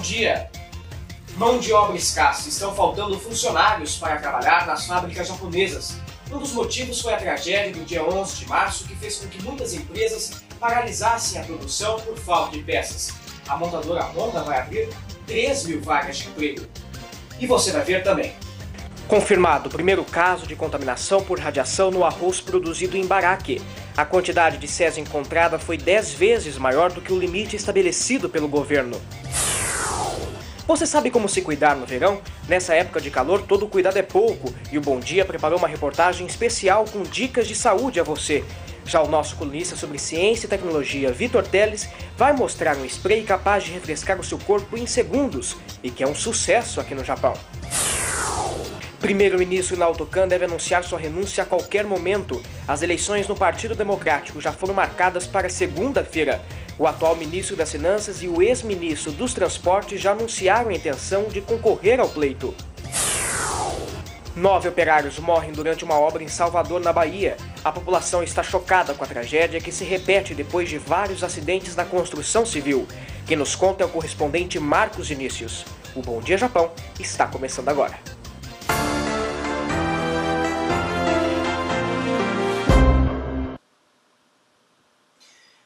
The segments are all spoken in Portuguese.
dia. Mão de obra escassa. Estão faltando funcionários para trabalhar nas fábricas japonesas. Um dos motivos foi a tragédia do dia 11 de março, que fez com que muitas empresas paralisassem a produção por falta de peças. A montadora Honda vai abrir 3.000 vagas de emprego. E você vai ver também. Confirmado o primeiro caso de contaminação por radiação no arroz produzido em Baraque. A quantidade de césio encontrada foi 10 vezes maior do que o limite estabelecido pelo governo. Você sabe como se cuidar no verão? Nessa época de calor, todo cuidado é pouco, e o Bom Dia preparou uma reportagem especial com dicas de saúde a você. Já o nosso colunista sobre ciência e tecnologia, Vitor Teles, vai mostrar um spray capaz de refrescar o seu corpo em segundos, e que é um sucesso aqui no Japão. Primeiro-ministro Naoto Kan deve anunciar sua renúncia a qualquer momento. As eleições no Partido Democrático já foram marcadas para segunda-feira. O atual ministro das Finanças e o ex-ministro dos Transportes já anunciaram a intenção de concorrer ao pleito. 9 operários morrem durante uma obra em Salvador, na Bahia. A população está chocada com a tragédia que se repete depois de vários acidentes na construção civil. Quem nos conta é o correspondente Marcos Vinícius. O Bom Dia Japão está começando agora.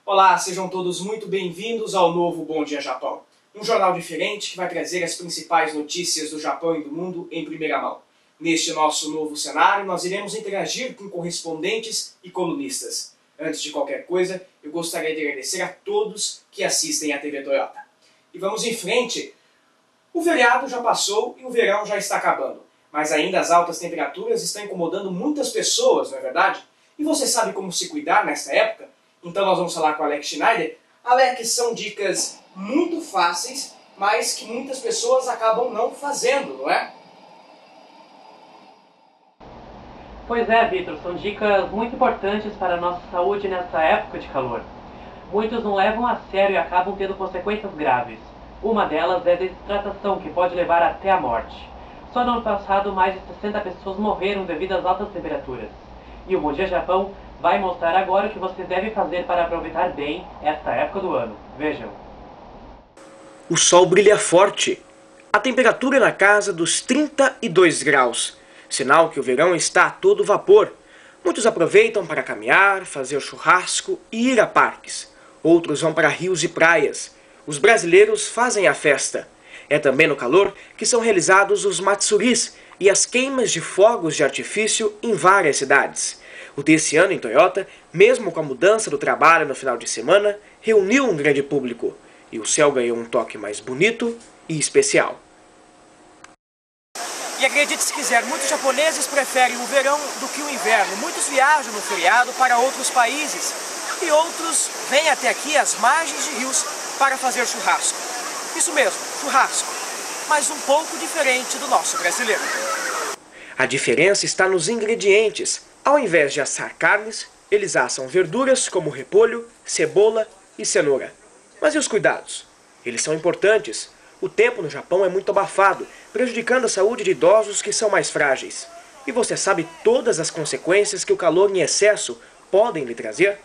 Olá, sejam todos muito bem-vindos ao novo Bom Dia Japão. Um jornal diferente que vai trazer as principais notícias do Japão e do mundo em primeira mão. Neste nosso novo cenário, nós iremos interagir com correspondentes e colunistas. Antes de qualquer coisa, eu gostaria de agradecer a todos que assistem à TV Toyota. E vamos em frente. O feriado já passou e o verão já está acabando. Mas ainda as altas temperaturas estão incomodando muitas pessoas, não é verdade? E você sabe como se cuidar nesta época? Então nós vamos falar com o Alex Schneider. Alex, são dicas muito fáceis, mas que muitas pessoas acabam não fazendo, não é? Pois é, Vitor, são dicas muito importantes para a nossa saúde nessa época de calor. Muitos não levam a sério e acabam tendo consequências graves. Uma delas é a desidratação, que pode levar até a morte. Só no ano passado, mais de 60 pessoas morreram devido às altas temperaturas. E o Bom Dia Japão vai mostrar agora o que você deve fazer para aproveitar bem esta época do ano. Vejam. O sol brilha forte. A temperatura é na casa dos 32 graus. Sinal que o verão está a todo vapor. Muitos aproveitam para caminhar, fazer churrasco e ir a parques. Outros vão para rios e praias. Os brasileiros fazem a festa. É também no calor que são realizados os matsuris e as queimas de fogos de artifício em várias cidades. O desse ano em Toyota, mesmo com a mudança do trabalho no final de semana, reuniu um grande público. E o céu ganhou um toque mais bonito e especial. E acredite se quiser, muitos japoneses preferem o verão do que o inverno. Muitos viajam no feriado para outros países. E outros vêm até aqui às margens de rios para fazer churrasco. Isso mesmo, churrasco. Mas um pouco diferente do nosso brasileiro. A diferença está nos ingredientes. Ao invés de assar carnes, eles assam verduras como repolho, cebola e cenoura. Mas e os cuidados? Eles são importantes. O tempo no Japão é muito abafado, prejudicando a saúde de idosos que são mais frágeis. E você sabe todas as consequências que o calor em excesso podem lhe trazer?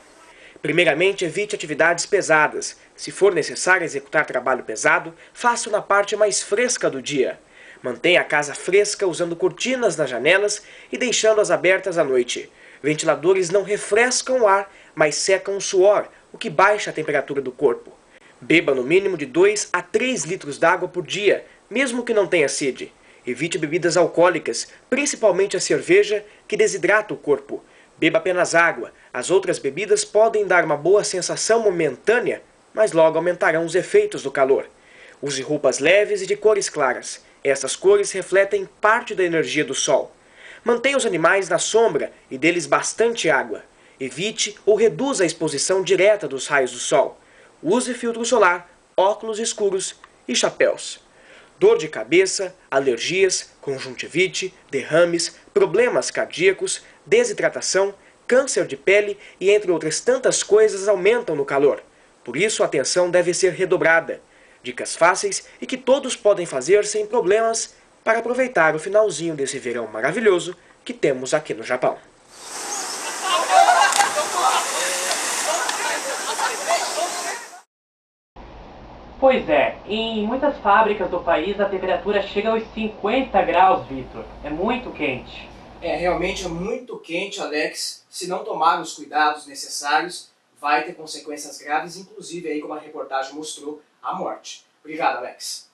Primeiramente, evite atividades pesadas. Se for necessário executar trabalho pesado, faça-o na parte mais fresca do dia. Mantenha a casa fresca usando cortinas nas janelas e deixando-as abertas à noite. Ventiladores não refrescam o ar, mas secam o suor, o que baixa a temperatura do corpo. Beba no mínimo de 2 a 3 litros d'água por dia, mesmo que não tenha sede. Evite bebidas alcoólicas, principalmente a cerveja, que desidrata o corpo. Beba apenas água. As outras bebidas podem dar uma boa sensação momentânea, mas logo aumentarão os efeitos do calor. Use roupas leves e de cores claras. Essas cores refletem parte da energia do sol. Mantenha os animais na sombra e dê-lhes bastante água. Evite ou reduza a exposição direta dos raios do sol. Use filtro solar, óculos escuros e chapéus. Dor de cabeça, alergias, conjuntivite, derrames, problemas cardíacos, desidratação, câncer de pele e entre outras tantas coisas aumentam no calor. Por isso a atenção deve ser redobrada. Dicas fáceis e que todos podem fazer sem problemas para aproveitar o finalzinho desse verão maravilhoso que temos aqui no Japão. Pois é, em muitas fábricas do país a temperatura chega aos 50 graus, Vitor. É muito quente. Realmente é muito quente, Alex. Se não tomar os cuidados necessários, vai ter consequências graves, inclusive, aí, como a reportagem mostrou, a morte. Obrigado, Alex.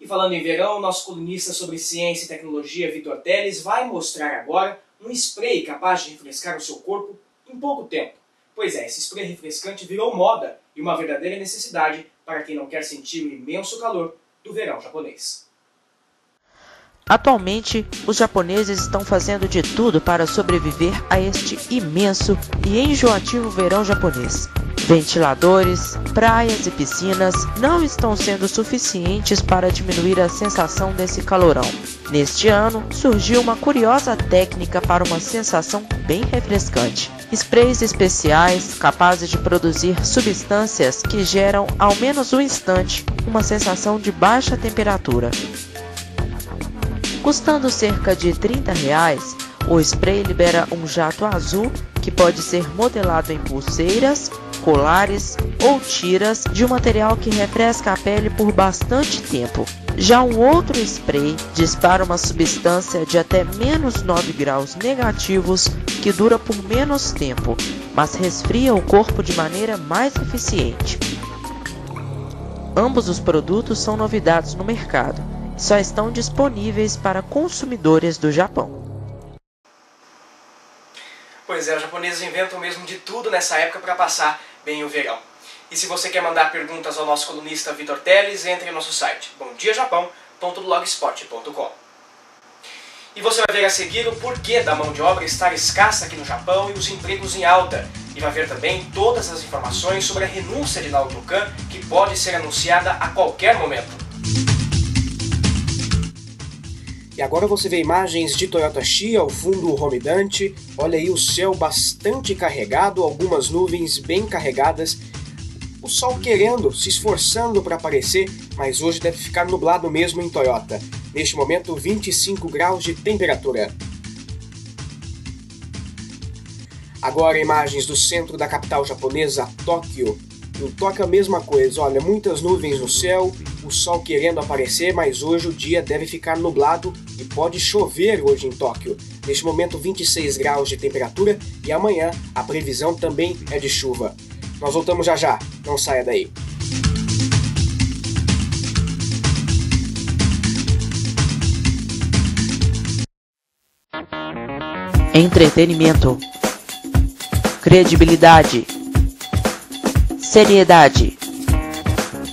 E falando em verão, nosso colunista sobre ciência e tecnologia, Vitor Teles, vai mostrar agora um spray capaz de refrescar o seu corpo em pouco tempo. Pois é, esse spray refrescante virou moda e uma verdadeira necessidade para quem não quer sentir o imenso calor do verão japonês. Atualmente, os japoneses estão fazendo de tudo para sobreviver a este imenso e enjoativo verão japonês. Ventiladores, praias e piscinas não estão sendo suficientes para diminuir a sensação desse calorão. Neste ano, surgiu uma curiosa técnica para uma sensação bem refrescante. Sprays especiais capazes de produzir substâncias que geram, ao menos um instante, uma sensação de baixa temperatura. Custando cerca de R$30, o spray libera um jato azul que pode ser modelado em pulseiras, colares ou tiras de um material que refresca a pele por bastante tempo. Já um outro spray dispara uma substância de até menos 9 graus negativos que dura por menos tempo, mas resfria o corpo de maneira mais eficiente. Ambos os produtos são novidades no mercado. Só estão disponíveis para consumidores do Japão. Pois é, os japoneses inventam mesmo de tudo nessa época para passar bem o verão. E se você quer mandar perguntas ao nosso colunista Vitor Teles, entre no nosso site bomdiajapão.blogspot.com. E você vai ver a seguir o porquê da mão de obra estar escassa aqui no Japão e os empregos em alta. E vai ver também todas as informações sobre a renúncia de Naoto Kan, que pode ser anunciada a qualquer momento. E agora você vê imagens de Toyota Shia ao fundo, o Romidante. Olha aí o céu bastante carregado, algumas nuvens bem carregadas. O sol se esforçando para aparecer, mas hoje deve ficar nublado mesmo em Toyota. Neste momento, 25 graus de temperatura. Agora imagens do centro da capital japonesa, Tóquio. Em Tóquio a mesma coisa, olha, muitas nuvens no céu, o sol querendo aparecer, mas hoje o dia deve ficar nublado e pode chover hoje em Tóquio. Neste momento 26 graus de temperatura e amanhã a previsão também é de chuva. Nós voltamos já já, não saia daí. Entretenimento, credibilidade, seriedade.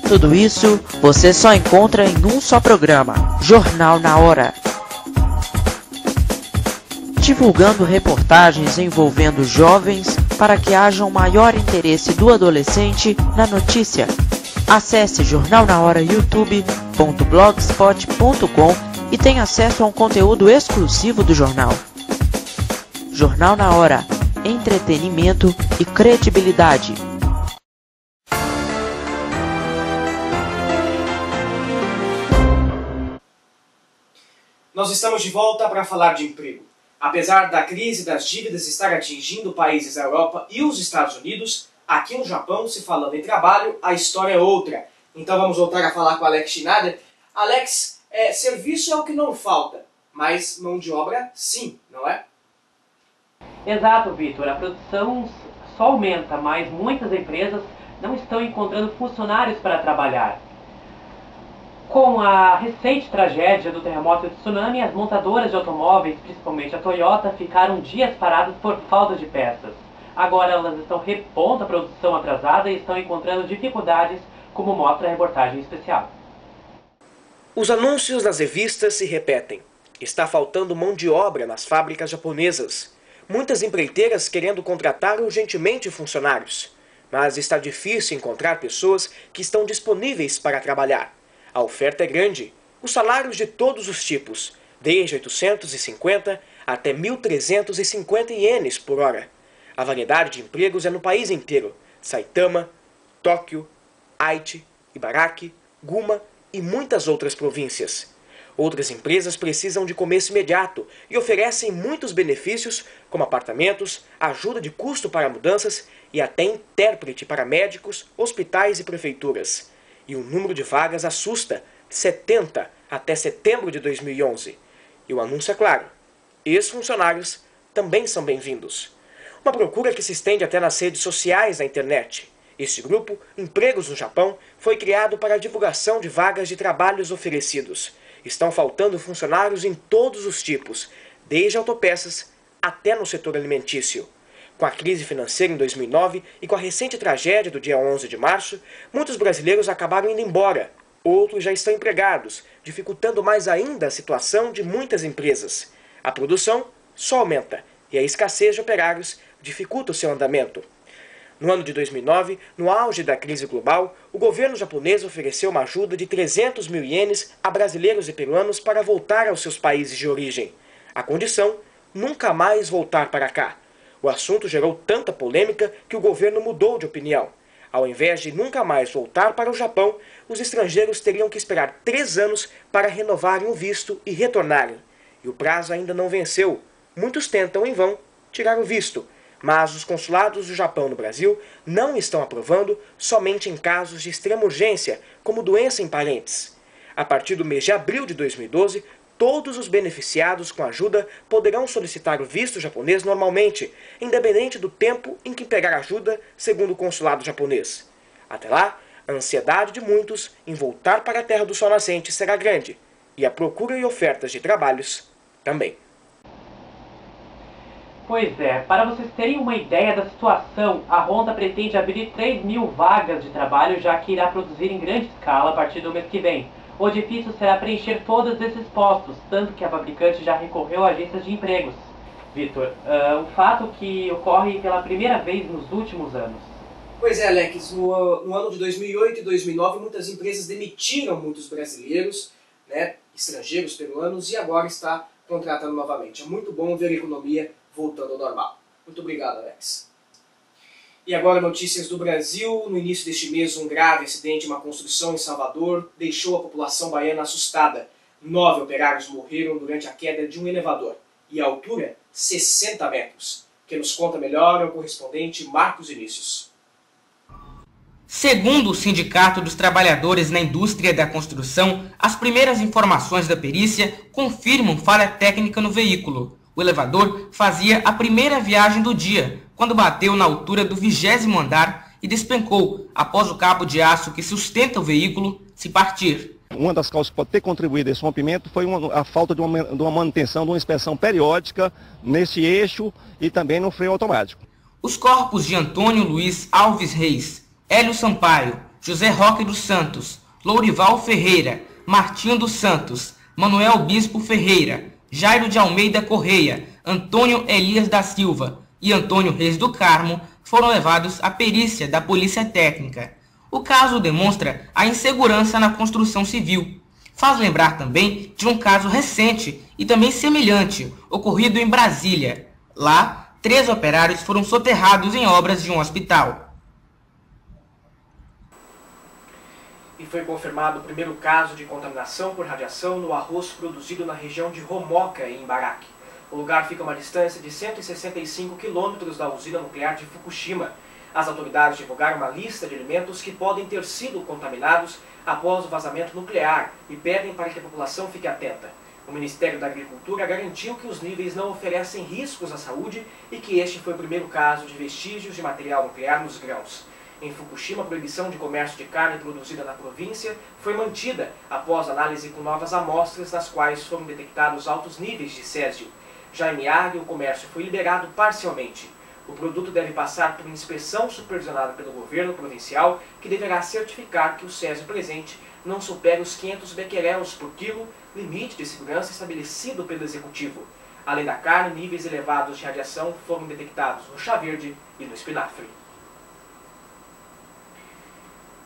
Tudo isso você só encontra em um só programa, Jornal na Hora. Divulgando reportagens envolvendo jovens para que haja um maior interesse do adolescente na notícia. Acesse Jornal na Hora youtube.blogspot.com e tenha acesso a um conteúdo exclusivo do jornal. Jornal na Hora, entretenimento e credibilidade. Nós estamos de volta para falar de emprego. Apesar da crise das dívidas estar atingindo países da Europa e os Estados Unidos, aqui no Japão, se falando em trabalho, a história é outra. Então vamos voltar a falar com Alex Schneider. Alex, serviço é o que não falta, mas mão de obra sim, não é? Exato, Vitor. A produção só aumenta, mas muitas empresas não estão encontrando funcionários para trabalhar. Com a recente tragédia do terremoto e do tsunami, as montadoras de automóveis, principalmente a Toyota, ficaram dias paradas por falta de peças. Agora elas estão repondo a produção atrasada e estão encontrando dificuldades, como mostra a reportagem especial. Os anúncios das revistas se repetem. Está faltando mão de obra nas fábricas japonesas. Muitas empreiteiras querendo contratar urgentemente funcionários. Mas está difícil encontrar pessoas que estão disponíveis para trabalhar. A oferta é grande, os salários de todos os tipos, desde 850 até 1.350 ienes por hora. A variedade de empregos é no país inteiro: Saitama, Tóquio, Aichi, Ibaraki, Guma e muitas outras províncias. Outras empresas precisam de começo imediato e oferecem muitos benefícios, como apartamentos, ajuda de custo para mudanças e até intérprete para médicos, hospitais e prefeituras. E o número de vagas assusta, 70 até setembro de 2011. E o anúncio é claro, ex-funcionários também são bem-vindos. Uma procura que se estende até nas redes sociais da internet. Este grupo, Empregos no Japão, foi criado para a divulgação de vagas de trabalhos oferecidos. Estão faltando funcionários em todos os tipos, desde autopeças até no setor alimentício. Com a crise financeira em 2009 e com a recente tragédia do dia 11 de março, muitos brasileiros acabaram indo embora. Outros já estão empregados, dificultando mais ainda a situação de muitas empresas. A produção só aumenta e a escassez de operários dificulta o seu andamento. No ano de 2009, no auge da crise global, o governo japonês ofereceu uma ajuda de 300 mil ienes a brasileiros e peruanos para voltar aos seus países de origem. A condição, nunca mais voltar para cá. O assunto gerou tanta polêmica que o governo mudou de opinião. Ao invés de nunca mais voltar para o Japão, os estrangeiros teriam que esperar 3 anos para renovarem o visto e retornarem. E o prazo ainda não venceu. Muitos tentam, em vão, tirar o visto, mas os consulados do Japão no Brasil não estão aprovando somente em casos de extrema urgência, como doença em parentes. A partir do mês de abril de 2012, todos os beneficiados com ajuda poderão solicitar o visto japonês normalmente, independente do tempo em que pegar ajuda, segundo o consulado japonês. Até lá, a ansiedade de muitos em voltar para a terra do sol nascente será grande, e a procura e ofertas de trabalhos também. Pois é, para vocês terem uma ideia da situação, a Honda pretende abrir 3 mil vagas de trabalho, já que irá produzir em grande escala a partir do mês que vem. O difícil será preencher todos esses postos, tanto que a fabricante já recorreu a agências de empregos. Vitor, um fato que ocorre pela primeira vez nos últimos anos. Pois é, Alex, no ano de 2008 e 2009, muitas empresas demitiram muitos brasileiros, estrangeiros, peruanos, e agora está contratando novamente. É muito bom ver a economia voltando ao normal. Muito obrigado, Alex. E agora notícias do Brasil. No início deste mês, um grave acidente em uma construção em Salvador deixou a população baiana assustada. 9 operários morreram durante a queda de um elevador. E a altura, 60 metros. Quem nos conta melhor é o correspondente Marcos Vinícius. Segundo o Sindicato dos Trabalhadores na Indústria da Construção, as primeiras informações da perícia confirmam falha técnica no veículo. O elevador fazia a primeira viagem do dia, quando bateu na altura do 20º andar e despencou, após o cabo de aço que sustenta o veículo se partir. Uma das causas que pode ter contribuído esse rompimento foi a falta de uma manutenção, de uma inspeção periódica nesse eixo e também no freio automático. Os corpos de Antônio Luiz Alves Reis, Hélio Sampaio, José Roque dos Santos, Lourival Ferreira, Martinho dos Santos, Manuel Bispo Ferreira, Jairo de Almeida Correia, Antônio Elias da Silva e Antônio Reis do Carmo foram levados à perícia da Polícia Técnica. O caso demonstra a insegurança na construção civil. Faz lembrar também de um caso recente e também semelhante, ocorrido em Brasília. Lá, 3 operários foram soterrados em obras de um hospital. E foi confirmado o primeiro caso de contaminação por radiação no arroz produzido na região de Homoka, em Ibaraki. O lugar fica a uma distância de 165 quilômetros da usina nuclear de Fukushima. As autoridades divulgaram uma lista de alimentos que podem ter sido contaminados após o vazamento nuclear e pedem para que a população fique atenta. O Ministério da Agricultura garantiu que os níveis não oferecem riscos à saúde e que este foi o primeiro caso de vestígios de material nuclear nos grãos. Em Fukushima, a proibição de comércio de carne produzida na província foi mantida após análise com novas amostras, nas quais foram detectados altos níveis de césio. Já em Miyagi, o comércio foi liberado parcialmente. O produto deve passar por inspeção supervisionada pelo governo provincial, que deverá certificar que o césio presente não supera os 500 becquerels por quilo, limite de segurança estabelecido pelo executivo. Além da carne, níveis elevados de radiação foram detectados no chá verde e no espinafre.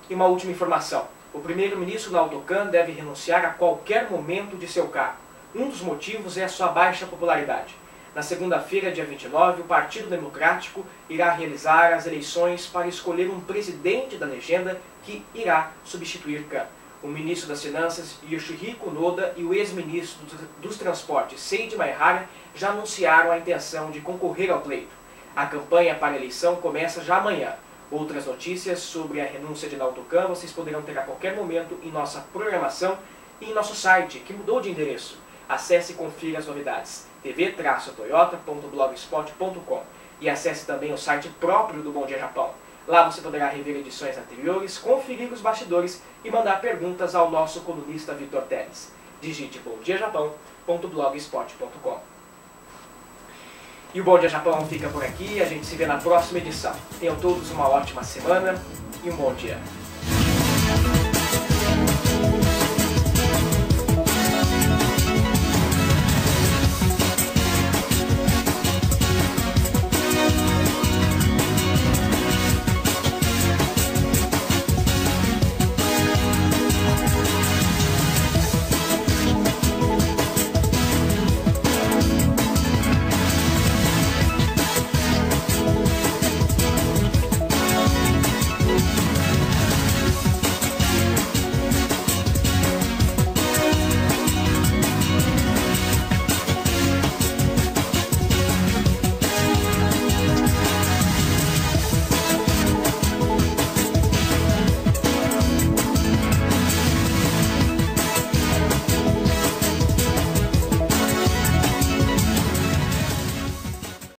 E uma última informação. O primeiro-ministro Naoto Kan deve renunciar a qualquer momento de seu cargo. Um dos motivos é a sua baixa popularidade. Na segunda-feira, dia 29, o Partido Democrático irá realizar as eleições para escolher um presidente da legenda que irá substituir Kan. O ministro das Finanças, Yoshihiko Noda, e o ex-ministro dos Transportes, Seiji Maehara, já anunciaram a intenção de concorrer ao pleito. A campanha para a eleição começa já amanhã. Outras notícias sobre a renúncia de Naoto Kan vocês poderão ter a qualquer momento em nossa programação e em nosso site, que mudou de endereço. Acesse e confira as novidades, tv-toyota.blogspot.com, e acesse também o site próprio do Bom Dia Japão. Lá você poderá rever edições anteriores, conferir os bastidores e mandar perguntas ao nosso colunista Vitor Teles. Digite bomdiajapão.blogspot.com. E o Bom Dia Japão fica por aqui, a gente se vê na próxima edição. Tenham todos uma ótima semana e um bom dia.